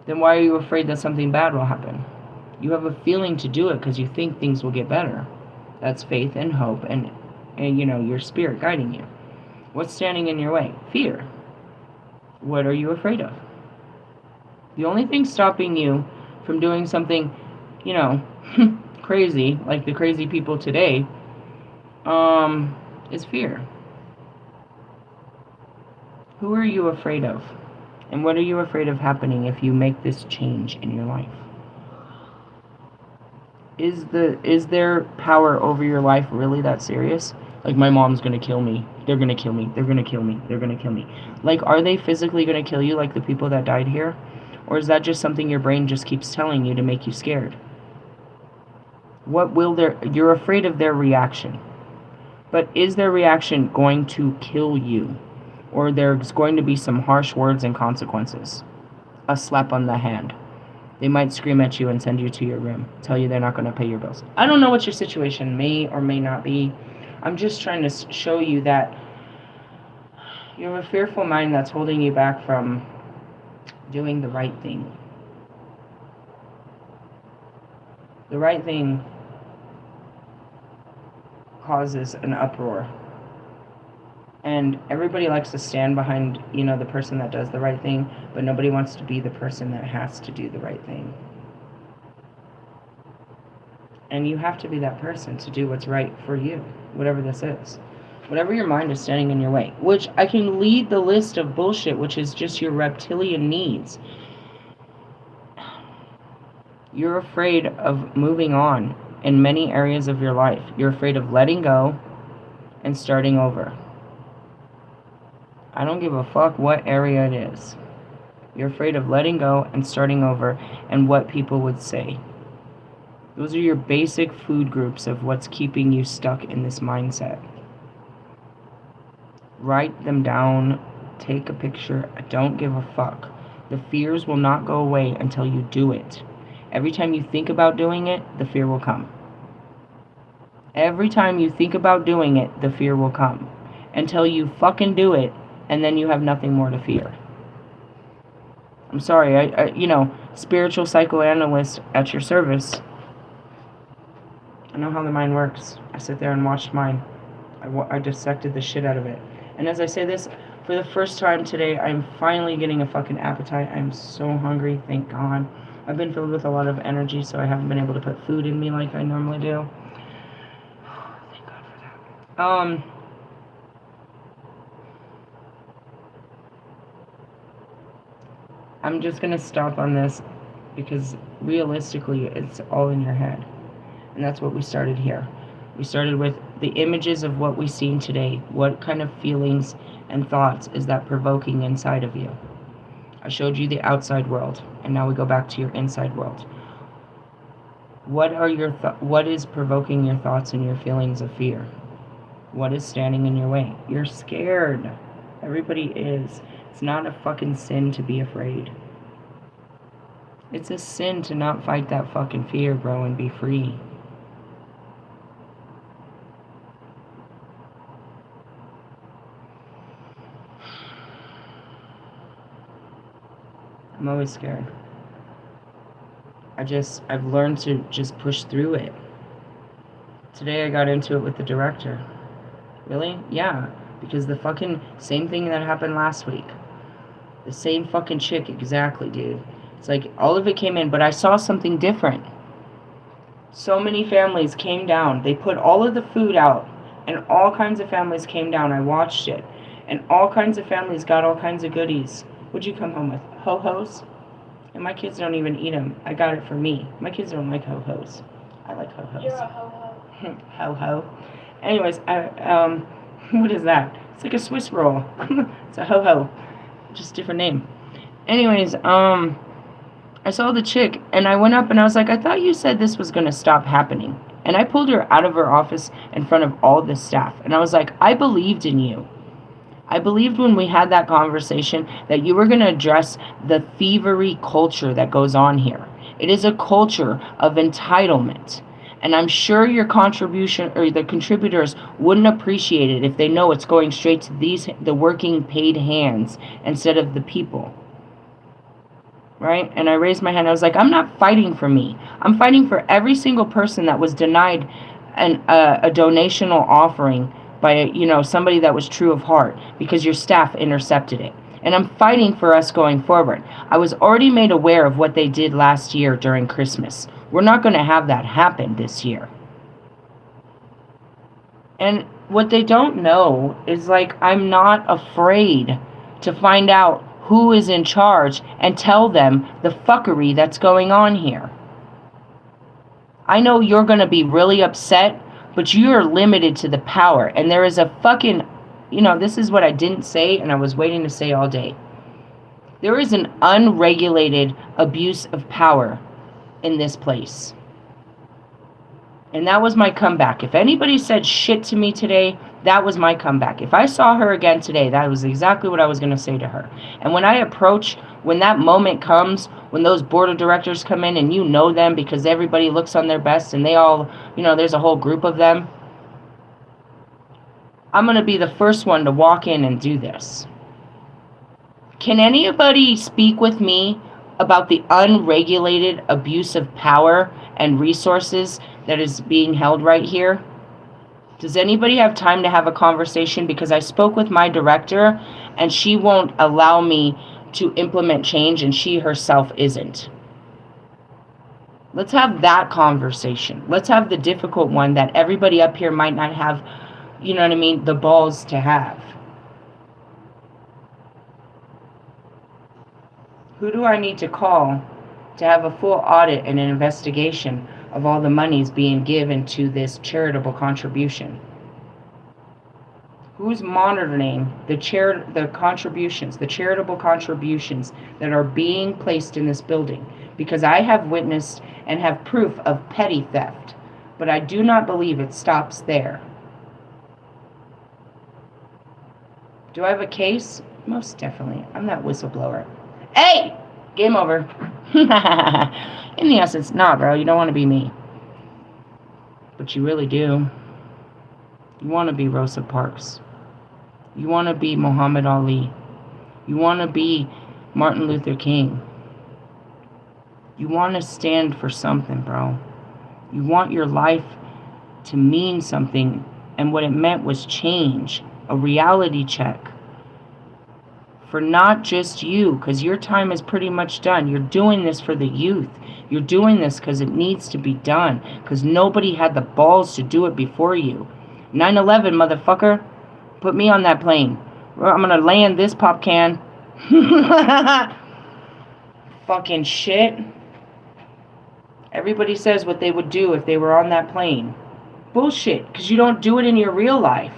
Speaker 1: Then why are you afraid that something bad will happen? You have a feeling to do it because you think things will get better. That's faith and hope and your spirit guiding you. What's standing in your way? Fear. What are you afraid of? The only thing stopping you from doing something, crazy, like the crazy people today, is fear. Who are you afraid of? And what are you afraid of happening if you make this change in your life? Is their power over your life really that serious? Like, my mom's gonna kill me. They're gonna kill me. They're gonna kill me. They're gonna kill me. Like, are they physically gonna kill you like the people that died here? Or is that just something your brain just keeps telling you to make you scared? You're afraid of their reaction. But is their reaction going to kill you? Or there's going to be some harsh words and consequences? A slap on the hand. They might scream at you and send you to your room, tell you they're not going to pay your bills. I don't know what your situation may or may not be. I'm just trying to show you that you have a fearful mind that's holding you back from doing the right thing. The right thing causes an uproar. And everybody likes to stand behind, the person that does the right thing, but nobody wants to be the person that has to do the right thing. And you have to be that person to do what's right for you, whatever this is. Whatever your mind is standing in your way, which I can lead the list of bullshit, which is just your reptilian needs. You're afraid of moving on in many areas of your life. You're afraid of letting go and starting over. I don't give a fuck what area it is. You're afraid of letting go and starting over and what people would say. Those are your basic food groups of what's keeping you stuck in this mindset. Write them down. Take a picture. I don't give a fuck. The fears will not go away until you do it. Every time you think about doing it, the fear will come. Every time you think about doing it, the fear will come. Until you fucking do it, and then you have nothing more to fear. I'm sorry, I spiritual psychoanalyst at your service. I know how the mind works. I sit there and watched mine. I dissected the shit out of it. And as I say this, for the first time today, I'm finally getting a fucking appetite. I'm so hungry, thank God. I've been filled with a lot of energy, so I haven't been able to put food in me like I normally do. Thank God for that. I'm just going to stop on this because realistically it's all in your head. And that's what we started here. We started with the images of what we've seen today. What kind of feelings and thoughts is that provoking inside of you? I showed you the outside world, and now we go back to your inside world. What is provoking your thoughts and your feelings of fear? What is standing in your way? You're scared. Everybody is. It's not a fucking sin to be afraid. It's a sin to not fight that fucking fear, bro, and be free. I'm always scared. I've learned to just push through it. Today I got into it with the director. Really? Yeah. Because the fucking same thing that happened last week. The same fucking chick, exactly, dude. It's like all of it came in, but I saw something different. So many families came down. They put all of the food out, and all kinds of families came down. I watched it. And all kinds of families got all kinds of goodies. What'd you come home with? Ho-hos? And my kids don't even eat them. I got it for me. My kids don't like ho-hos. I like ho-hos.
Speaker 2: You're a ho-ho.
Speaker 1: Ho-ho. Anyways, what is that? It's like a Swiss roll. It's a ho-ho. Just different name. Anyways, I saw the chick, and I went up and I was like, I thought you said this was going to stop happening. And I pulled her out of her office in front of all the staff. And I was like, I believed in you. I believed when we had that conversation that you were going to address the thievery culture that goes on here. It is a culture of entitlement. And I'm sure your contribution or the contributors wouldn't appreciate it if they know it's going straight to the working paid hands instead of the people. Right? And I raised my hand. I was like, I'm not fighting for me. I'm fighting for every single person that was denied a donational offering by, somebody that was true of heart because your staff intercepted it. And I'm fighting for us going forward. I was already made aware of what they did last year during Christmas. We're not going to have that happen this year. And what they don't know is, like, I'm not afraid to find out who is in charge and tell them the fuckery that's going on here. I know you're going to be really upset, but you're limited to the power. And there is a fucking, this is what I didn't say and I was waiting to say all day. There is an unregulated abuse of power in this place. And that was my comeback. If anybody said shit to me today, that was my comeback. If I saw her again today, that was exactly what I was going to say to her. And when that moment comes, when those board of directors come in and you know them because everybody looks on their best and they all, there's a whole group of them, I'm going to be the first one to walk in and do this. Can anybody speak with me about the unregulated abuse of power and resources that is being held right here? Does anybody have time to have a conversation? Because I spoke with my director and she won't allow me to implement change and she herself isn't. Let's have that conversation. Let's have the difficult one that everybody up here might not have, the balls to have. Who do I need to call to have a full audit and an investigation of all the monies being given to this charitable contribution? Who's monitoring the contributions, the charitable contributions that are being placed in this building? Because I have witnessed and have proof of petty theft, but I do not believe it stops there. Do I have a case? Most definitely. I'm that whistleblower. Hey! Game over. In the essence, nah, bro, you don't want to be me. But you really do. You want to be Rosa Parks. You want to be Muhammad Ali. You want to be Martin Luther King. You want to stand for something, bro. You want your life to mean something. And what it meant was change. A reality check. For not just you, because your time is pretty much done. You're doing this for the youth. You're doing this because it needs to be done. Because nobody had the balls to do it before you. 9/11, motherfucker. Put me on that plane. I'm going to land this pop can. Fucking shit. Everybody says what they would do if they were on that plane. Bullshit. Because you don't do it in your real life.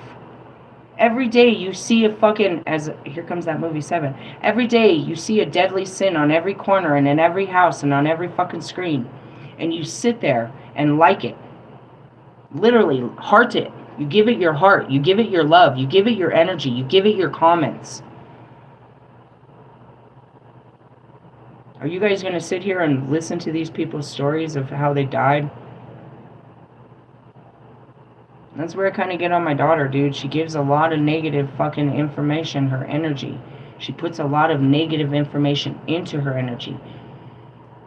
Speaker 1: Every day you see a fucking, here comes that movie 7. Every day you see a deadly sin on every corner and in every house and on every fucking screen. And you sit there and like it. Literally, heart it. You give it your heart. You give it your love. You give it your energy. You give it your comments. Are you guys going to sit here and listen to these people's stories of how they died? That's where I kind of get on my daughter, dude. She gives a lot of negative fucking information, her energy. She puts a lot of negative information into her energy.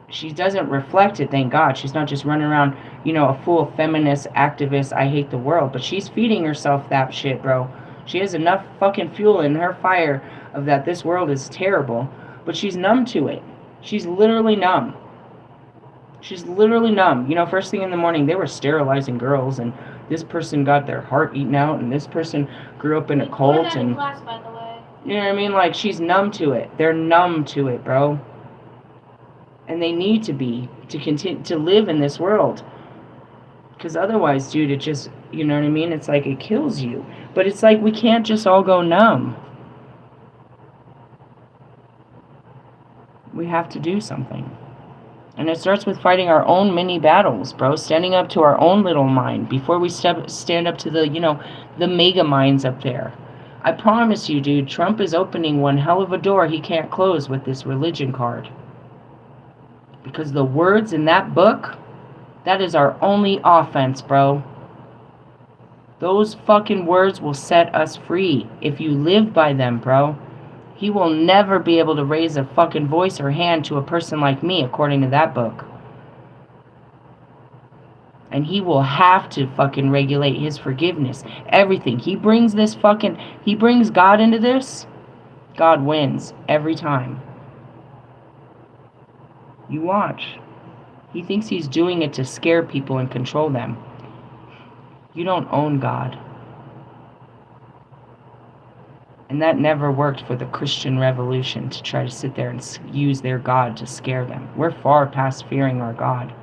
Speaker 1: She doesn't reflect it, thank God. She's not just running around, a full feminist activist, I hate the world. But she's feeding herself that shit, bro. She has enough fucking fuel in her fire of that this world is terrible. But she's numb to it. She's literally numb. She's literally numb. First thing in the morning, they were sterilizing girls, and this person got their heart eaten out, and this person grew up in a cult, and
Speaker 2: class, by the way.
Speaker 1: You know what I mean? Like, she's numb to it. They're numb to it, bro. And they need to be to continue to live in this world. Because otherwise, dude, it just, you know what I mean? It's like it kills you. But it's like we can't just all go numb. We have to do something. And it starts with fighting our own mini battles, bro. Standing up to our own little mind before we stand up to the, the mega minds up there. I promise you, dude, Trump is opening one hell of a door he can't close with this religion card. Because the words in that book, that is our only offense, bro. Those fucking words will set us free if you live by them, bro. He will never be able to raise a fucking voice or hand to a person like me, according to that book. And he will have to fucking regulate his forgiveness. Everything. He brings God into this. God wins every time. You watch. He thinks he's doing it to scare people and control them. You don't own God. And that never worked for the Christian Revolution, to try to sit there and use their God to scare them. We're far past fearing our God.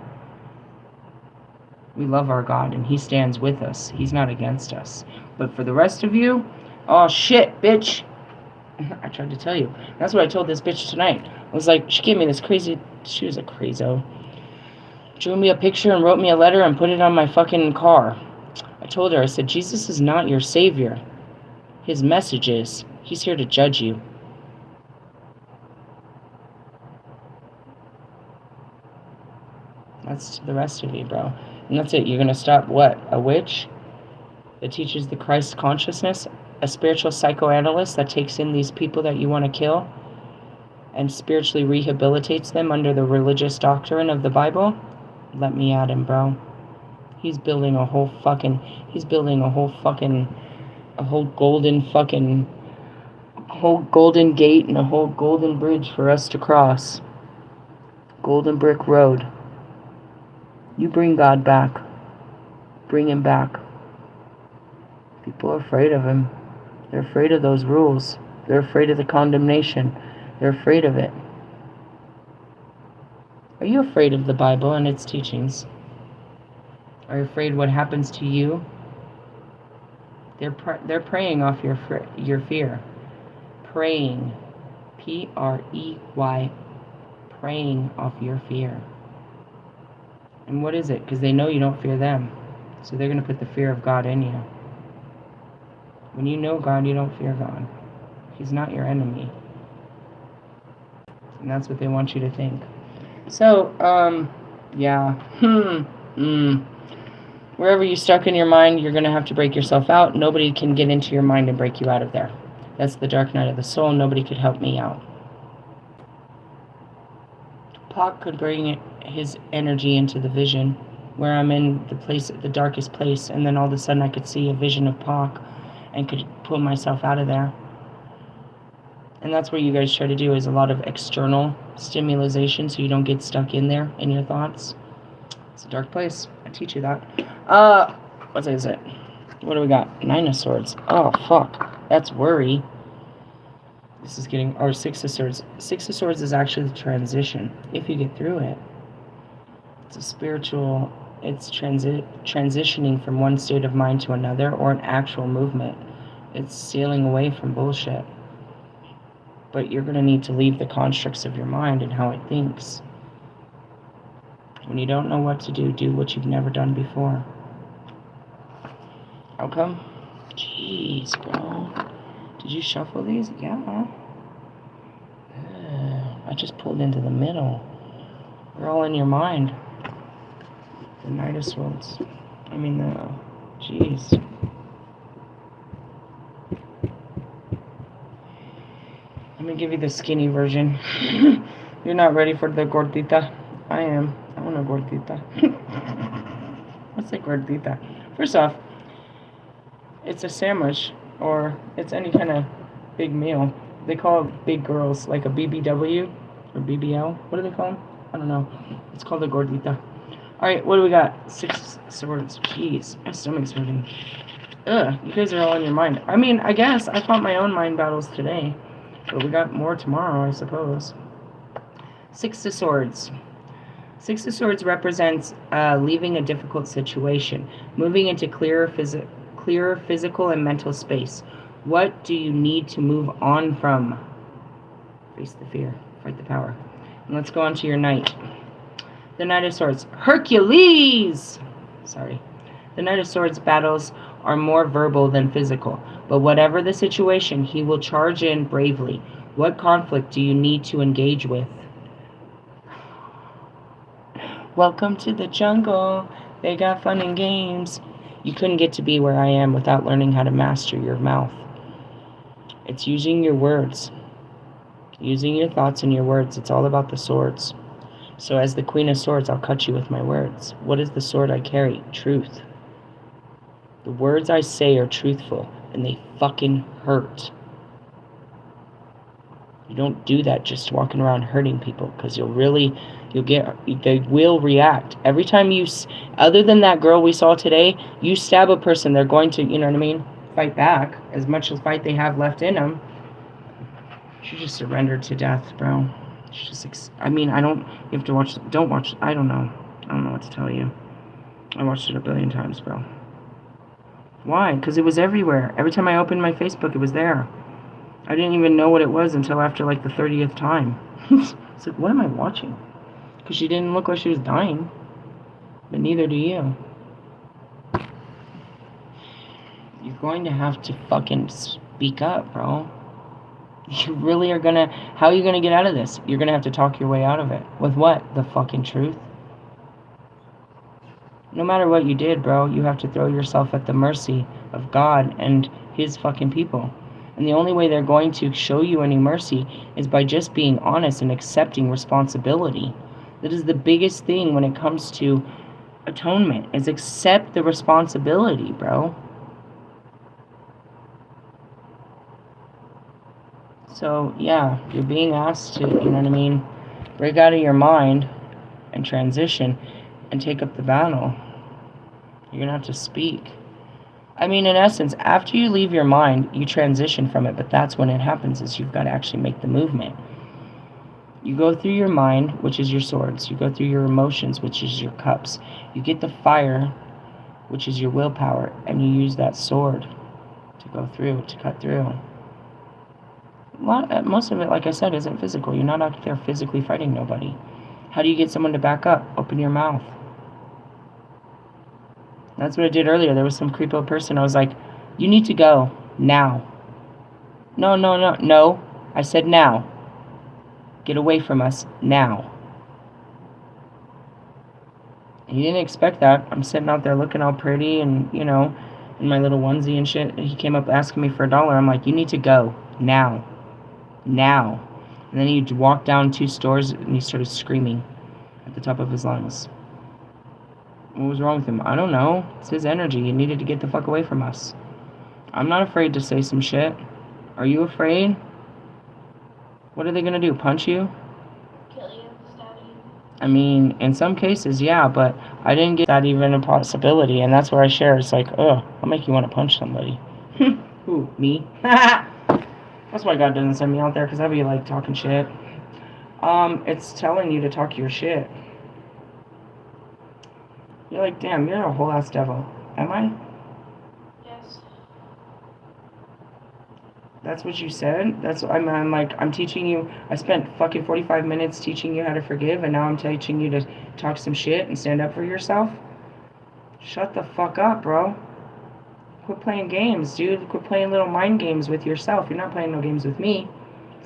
Speaker 1: We love our God, and he stands with us. He's not against us. But for the rest of you, oh shit, bitch. I tried to tell you. That's what I told this bitch tonight. I was like, she gave me this crazy, she was a crazo. Drew me a picture and wrote me a letter and put it on my fucking car. I told her, I said, Jesus is not your savior. His message is, he's here to judge you. That's the rest of you, bro. And that's it. You're going to stop what? A witch that teaches the Christ consciousness? A spiritual psychoanalyst that takes in these people that you want to kill and spiritually rehabilitates them under the religious doctrine of the Bible? Let me at him, bro. He's building a whole golden gate and a whole golden bridge for us to cross. Golden brick road. You bring God back. Bring him back. People are afraid of him. They're afraid of those rules. They're afraid of the condemnation. They're afraid of it. Are you afraid of the Bible and its teachings? Are you afraid what happens to you? They're preying off your fear. Praying. P-R-E-Y. Preying off your fear. And what is it? Because they know you don't fear them. So they're going to put the fear of God in you. When you know God, you don't fear God. He's not your enemy. And that's what they want you to think. So, yeah. Wherever you're stuck in your mind, you're going to have to break yourself out. Nobody can get into your mind and break you out of there. That's the dark night of the soul. Nobody could help me out. Pac could bring his energy into the vision, where I'm in the darkest place, and then all of a sudden I could see a vision of Pac and could pull myself out of there. And that's what you guys try to do, is a lot of external stimulation so you don't get stuck in there in your thoughts. It's a dark place. I teach you that. What is it? What do we got? 9 of Swords. Oh, fuck. That's worry. This is getting... Or 6 of Swords. 6 of Swords is actually the transition. If you get through it. It's a spiritual... It's transitioning from one state of mind to another, or an actual movement. It's sailing away from bullshit. But you're going to need to leave the constructs of your mind and how it thinks. When you don't know what to do, do what you've never done before. How come? Jeez, bro. Did you shuffle these? Yeah. I just pulled into the middle. They're all in your mind. The Knight of Swords. Jeez. Let me give you the skinny version. You're not ready for the gordita? I am. I want a gordita. What's a gordita? First off, it's a sandwich, or it's any kind of big meal. They call it big girls, like a BBW or BBL. What do they call them? I don't know. It's called a gordita. Alright, what do we got? 6 swords. Jeez, my stomach's hurting. Ugh, you guys are all in your mind. I guess I fought my own mind battles today. But we got more tomorrow, I suppose. Six of Swords. Six of Swords represents leaving a difficult situation, moving into clearer physical and mental space. What do you need to move on from? Face the fear, fight the power. And let's go on to your Knight. The Knight of Swords. Hercules! Sorry. The Knight of Swords battles are more verbal than physical, but whatever the situation, he will charge in bravely. What conflict do you need to engage with? Welcome to the jungle. They got fun and games. You couldn't get to be where I am without learning how to master your mouth. It's using your words. Using your thoughts and your words. It's all about the swords. So as the Queen of Swords, I'll cut you with my words. What is the sword I carry? Truth. The words I say are truthful, and they fucking hurt. You don't do that just walking around hurting people, because they will react. Every time other than that girl we saw today, you stab a person, they're going to, you know what I mean, fight back as much as fight they have left in them. She just surrendered to death, bro. She just, you have to watch, don't watch, I don't know what to tell you. I watched it a billion times, bro. Why? Because it was everywhere. Every time I opened my Facebook, it was there. I didn't even know what it was until after like the 30th time. It's like, what am I watching? Because she didn't look like she was dying. But neither do you. You're going to have to fucking speak up, bro. You really are gonna... How are you gonna get out of this? You're gonna have to talk your way out of it. With what? The fucking truth? No matter what you did, bro, you have to throw yourself at the mercy of God and his fucking people. And the only way they're going to show you any mercy is by just being honest and accepting responsibility. That is the biggest thing when it comes to atonement, is accept the responsibility, bro. So, yeah, you're being asked to, you know what I mean, break out of your mind and transition and take up the battle. You're going to have to speak. I mean, in essence, after you leave your mind, you transition from it, but that's when it happens, is you've got to actually make the movement. You go through your mind, which is your swords. You go through your emotions, which is your cups. You get the fire, which is your willpower, and you use that sword to go through, to cut through. Most of it, like I said, isn't physical. You're not out there physically fighting nobody. How do you get someone to back up? Open your mouth. That's what I did earlier. There was some creepo person. I was like, you need to go. Now. No. I said now. Get away from us. Now. He didn't expect that. I'm sitting out there looking all pretty and, you know, in my little onesie and shit. He came up asking me for $1. I'm like, you need to go. Now. Now. And then he walked down 2 stores and he started screaming at the top of his lungs. What was wrong with him? I don't know. It's his energy. He needed to get the fuck away from us. I'm not afraid to say some shit. Are you afraid? What are they gonna do? Punch you?
Speaker 2: Kill you, stab you.
Speaker 1: I mean, in some cases, yeah, but I didn't get that even a possibility, and that's where I share. It's like, I'll make you want to punch somebody. Who? Me? That's why God doesn't send me out there, because I'd be like talking shit. It's telling you to talk your shit. You're like, damn, you're a whole ass devil. Am I?
Speaker 2: Yes.
Speaker 1: That's what you said? I'm teaching you. I spent fucking 45 minutes teaching you how to forgive, and now I'm teaching you to talk some shit and stand up for yourself? Shut the fuck up, bro. Quit playing games, dude. Quit playing little mind games with yourself. You're not playing no games with me,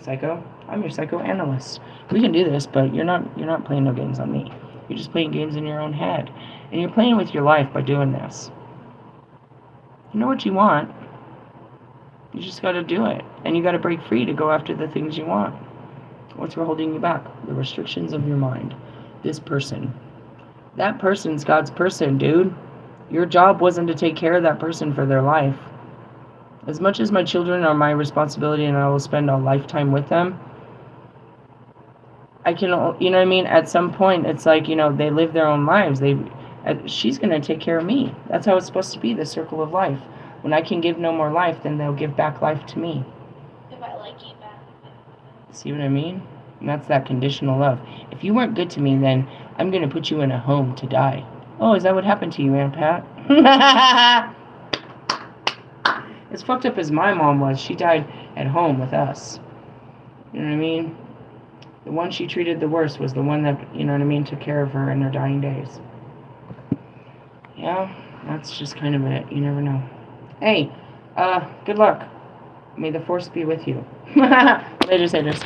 Speaker 1: psycho. I'm your psychoanalyst. We can do this, but you're not playing no games on me. You're just playing games in your own head. And you're playing with your life by doing this. You know what you want. You just got to do it. And you got to break free to go after the things you want. What's holding you back? The restrictions of your mind. This person. That person's God's person, dude. Your job wasn't to take care of that person for their life. As much as my children are my responsibility and I will spend a lifetime with them, I can, you know what I mean? At some point, it's like, you know, they live their own lives. She's going to take care of me. That's how it's supposed to be, the circle of life. When I can give no more life, then they'll give back life to me.
Speaker 2: If I like you back.
Speaker 1: See what I mean? And that's that conditional love. If you weren't good to me, then I'm going to put you in a home to die. Oh, is that what happened to you, Aunt Pat? As fucked up as my mom was, she died at home with us. You know what I mean? The one she treated the worst was the one that, you know what I mean, took care of her in her dying days. Yeah, that's just kind of it. You never know. Hey, good luck. May the force be with you. Later, Satyrs.